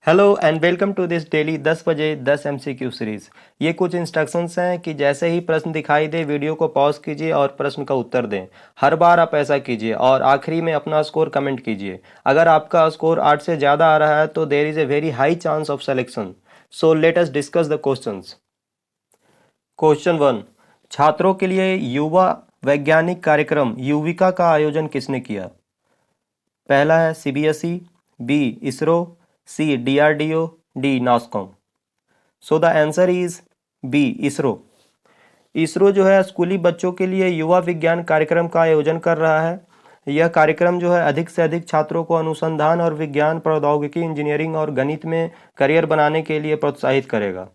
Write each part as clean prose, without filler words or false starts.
Hello and welcome to this daily 10 बजे 10 MCQ series. ये कुछ इंस्ट्रक्शंस हैं कि जैसे ही प्रश्न दिखाई दे वीडियो को पॉज कीजिए और प्रश्न का उत्तर दें। हर बार आप ऐसा कीजिए और आखिरी में अपना स्कोर कमेंट कीजिए। अगर आपका स्कोर 8 से ज़्यादा आ रहा है तो there is a very high chance of selection. So let us discuss the questions. Question 1, छात्रों के लिए युवा वैज्ञानिक कार्यक्रम युविका का आयोजन किसने किया? पहला है CBSE, B ISRO, C DRDO, D NASSCOM. So the answer is B ISRO. ISRO जो है स्कूली बच्चों के लिए युवा विज्ञान कार्यक्रम का आयोजन कर रहा है। यह कार्यक्रम जो है अधिक से अधिक छात्रों को अनुसंधान और विज्ञान, प्रौद्योगिकी, इंजीनियरिंग और गणित में करियर बनाने के लिए प्रोत्साहित करेगा।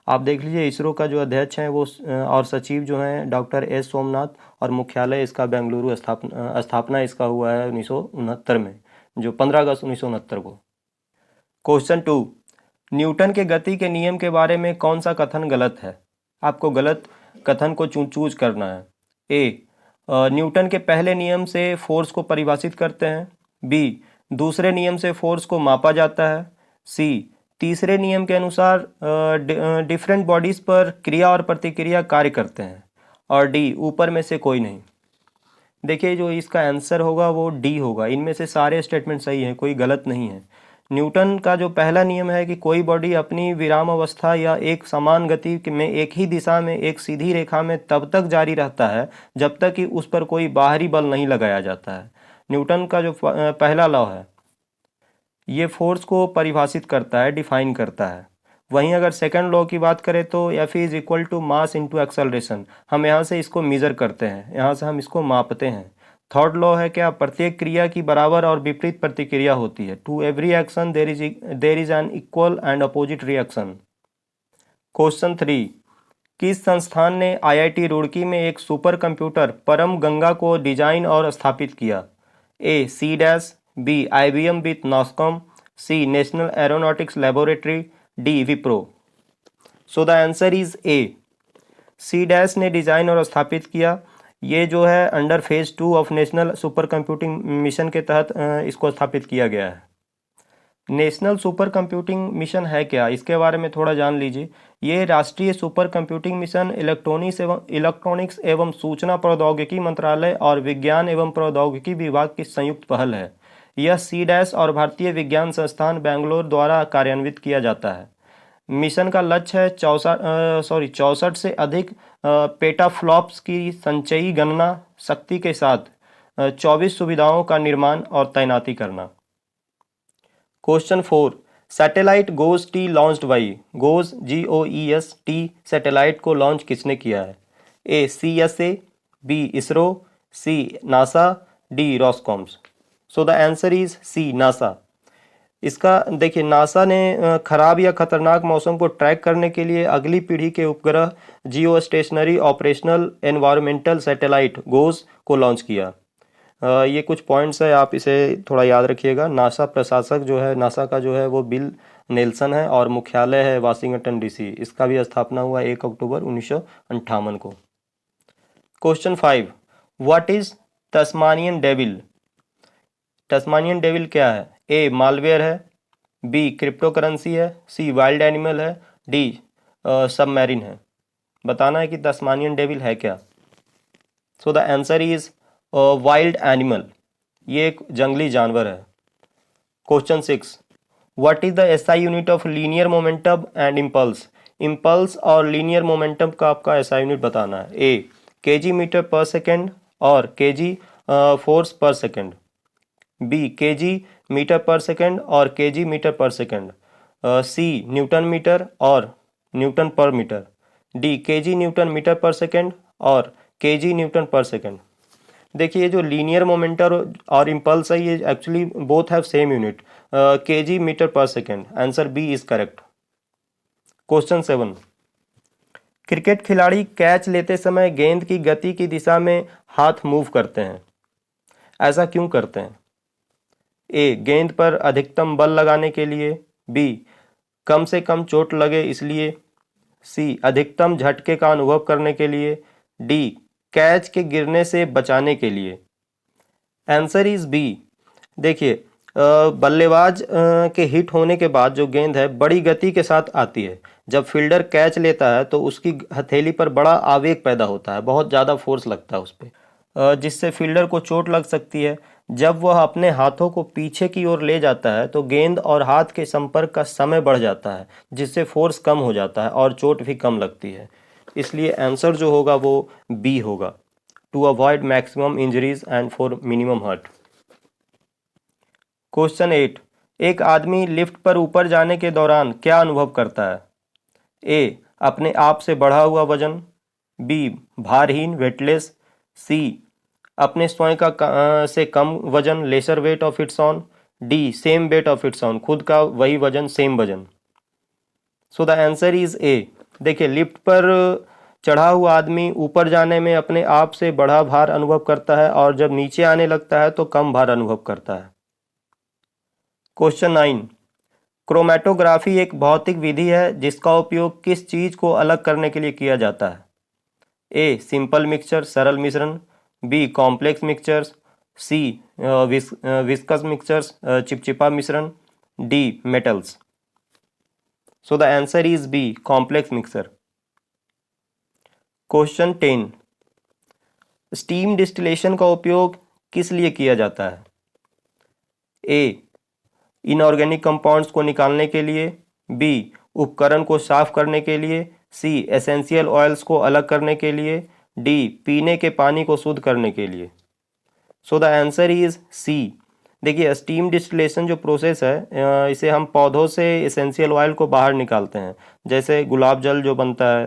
आप देख लीजिए इसरो का जो अध्यक्ष हैं वो और सचिव जो हैं डॉक्टर एस सोमनाथ, और मुख्यालय इसका बेंगलुरु स्थापना इसका हुआ है 1969 में, जो 15 अगस्त 1969 को। क्वेश्चन 2, न्यूटन के गति के नियम के बारे में कौन सा कथन गलत है? आपको गलत कथन को चूज करना है। ए, न्यूटन के पहले नियम से फोर्स को परिभाषित करते हैं। बी, दूसरे नियम से फोर्स को मापा जाता है। सी, तीसरे नियम के अनुसार डिफरेंट बॉडीज पर क्रिया और प्रतिक्रिया कार्य करते हैं। और डी, ऊपर में से कोई नहीं। देखिए जो इसका आंसर होगा वो डी होगा। इनमें से सारे स्टेटमेंट सही हैं, कोई गलत नहीं है। न्यूटन का जो पहला नियम है कि कोई बॉडी अपनी विराम अवस्था या एक समान गति में एक ही दिशा में एक सीधी रेखा में तब तक जारी रहता है जब तक कि उस पर कोई बाहरी बल नहीं लगाया जाता है। न्यूटन का जो पहला लॉ है ये फोर्स को परिभाषित करता है, डिफाइन करता है। वहीं अगर सेकंड लॉ की बात करें तो F is equal to mass into acceleration. हम यहाँ से इसको मेजर करते हैं, यहाँ से हम इसको मापते हैं। थर्ड लॉ है क्या? प्रत्येक क्रिया की बराबर और विपरीत प्रतिक्रिया होती है। To every action there is an equal and opposite reaction. Question 3, किस संस्थान ने आईआईटी रुड़की में एक सुपर कंप्यूटर परम गंगा को डिजाइन और स्थापित किया? A CDAC, B IBM with NASSCOM, C national aeronautics laboratory, D Wipro. So the answer is A, CDAC ने डिजाइन और स्थापित किया। ये जो है under phase 2 of national super computing mission के तहत इसको स्थापित किया गया है। नेशनल सुपर कंप्यूटिंग मिशन है क्या, इसके बारे में थोड़ा जान लीजिए। ये राष्ट्रीय सुपर कंप्यूटिंग मिशन इलेक्ट्रॉनिक्स एवं सूचना प्रौद्योगिकी मंत्रालय और विज्ञान एवं प्रौद्योगिकी विभाग की संयुक्त पहल है। यह सी डैश और भारतीय विज्ञान संस्थान बेंगलोर द्वारा कार्यान्वित किया जाता है। मिशन का लक्ष्य है 64 से अधिक पेटाफ्लॉप्स की संचयी गणना शक्ति के साथ 24 सुविधाओं का निर्माण और तैनाती करना। Question 4, satellite goes T launched by. Goes GOES-T satellite को लॉन्च किसने किया है? A CSA, B ISRO, C NASA, D Roscosmos. So the answer is C NASA. इसका देखिए नासा ने खराब या खतरनाक मौसम को ट्रैक करने के लिए अगली पीढ़ी के उपग्रह जियो stationery operational environmental satellite goes को लॉन्च किया। ये कुछ पॉइंट्स है, आप इसे थोड़ा याद रखिएगा। नासा प्रशासक जो है नासा का जो है वो बिल नेल्सन है और मुख्यालय है वाशिंगटन DC। इसका भी स्थापना हुआ 1 अक्टूबर 1958 को। Question 5, what is Tasmanian devil? Tasmanian devil क्या है? ए मालवेयर है, बी क्रिप्टो करेंसी है, सी वाइल्ड एनिमल है, डी सबमरीन है। बताना है कि तस्मानियन डेविल है क्या। सो the answer is wild animal. ये एक जंगली जानवर है। Question 6, what is the SI unit of linear momentum and impulse? Impulse और लीनियर मोमेंटम का आपका SI यूनिट बताना है। ए kg मीटर पर सेकेंड और kg फोर्स पर सेकेंड, बी kg मीटर पर सेकेंड और kg मीटर पर सेकेंड, सी न्यूटन मीटर और न्यूटन पर meter, D kg newton meter पर सेकेंड और kg न्यूटन पर सेकेंड। देखिए जो लीनियर मोमेंटम और इम्पल्स है ये actually both have same unit, kg meter पर second. Answer B is correct. Question 7, cricket खिलाड़ी कैच लेते समय गेंद की गति की दिशा में हाथ मूव करते हैं, ऐसा क्यों करते हैं? ए गेंद पर अधिकतम बल लगाने के लिए, बी कम से कम चोट लगे इसलिए, सी अधिकतम झटके का अनुभव करने के लिए, डी कैच के गिरने से बचाने के लिए। Answer is B. देखिए बल्लेबाज के हिट होने के बाद जो गेंद है बड़ी गति के साथ आती है। जब फील्डर कैच लेता है तो उसकी हथेली पर बड़ा आवेग पैदा होता है, बहुत ज़्यादा फोर्स लगता है उस पर, जिससे फील्डर को चोट लग सकती है। जब वह अपने हाथों को पीछे की ओर ले जाता है तो गेंद और हाथ के संपर्क का समय बढ़ जाता है, जिससे फोर्स कम हो जाता है और चोट भी कम लगती है। इसलिए आंसर जो होगा वो बी होगा, to avoid maximum injuries and for minimum hurt. Question 8, एक आदमी लिफ्ट पर ऊपर जाने के दौरान क्या अनुभव करता है? ए, अपने आप से बढ़ा हुआ वजन, बी, भारहीन वेटलेस, सी, अपने स्वयं से कम वजन lesser weight of its own, D, same weight of its own, खुद का वही वजन सेम वजन। So the answer is A. देखिए, लिफ्ट पर चढ़ा हुआ आदमी ऊपर जाने में अपने आप से बढ़ा भार अनुभव करता है और जब नीचे आने लगता है तो कम भार अनुभव करता है। क्वेश्चन 9, क्रोमैटोग्राफी एक भौतिक विधि है जिसका उपयोग किस चीज को अलग करने के लिए किया जाता है? ए, सिंपल मिक्सचर सरल मिश्रण, B, complex mixtures, C, viscous mixtures चिपचिपा मिश्रण, D, metals. So the answer is B, complex mixer. Question 10, steam distillation का उपयोग किस लिए किया जाता है? ए, इनऑर्गेनिक कंपाउंड्स को निकालने के लिए, बी, उपकरण को साफ करने के लिए, सी, एसेंशियल ऑयल्स को अलग करने के लिए, डी, पीने के पानी को शुद्ध करने के लिए। So the answer is C. देखिए, स्टीम डिस्टिलेशन जो प्रोसेस है, इसे हम पौधों से एसेंशियल ऑयल को बाहर निकालते हैं। जैसे गुलाब जल जो बनता है,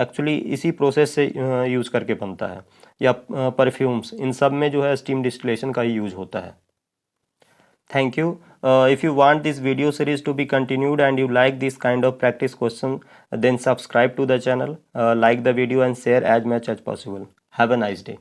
एक्चुअली इसी प्रोसेस से यूज़ करके बनता है, या परफ्यूम्स, इन सब में जो है स्टीम डिस्टिलेशन का ही यूज होता है। Thank you. If you want this video series to be continued and you like this kind of practice question, then subscribe to the channel, like the video and share as much as possible. Have a nice day.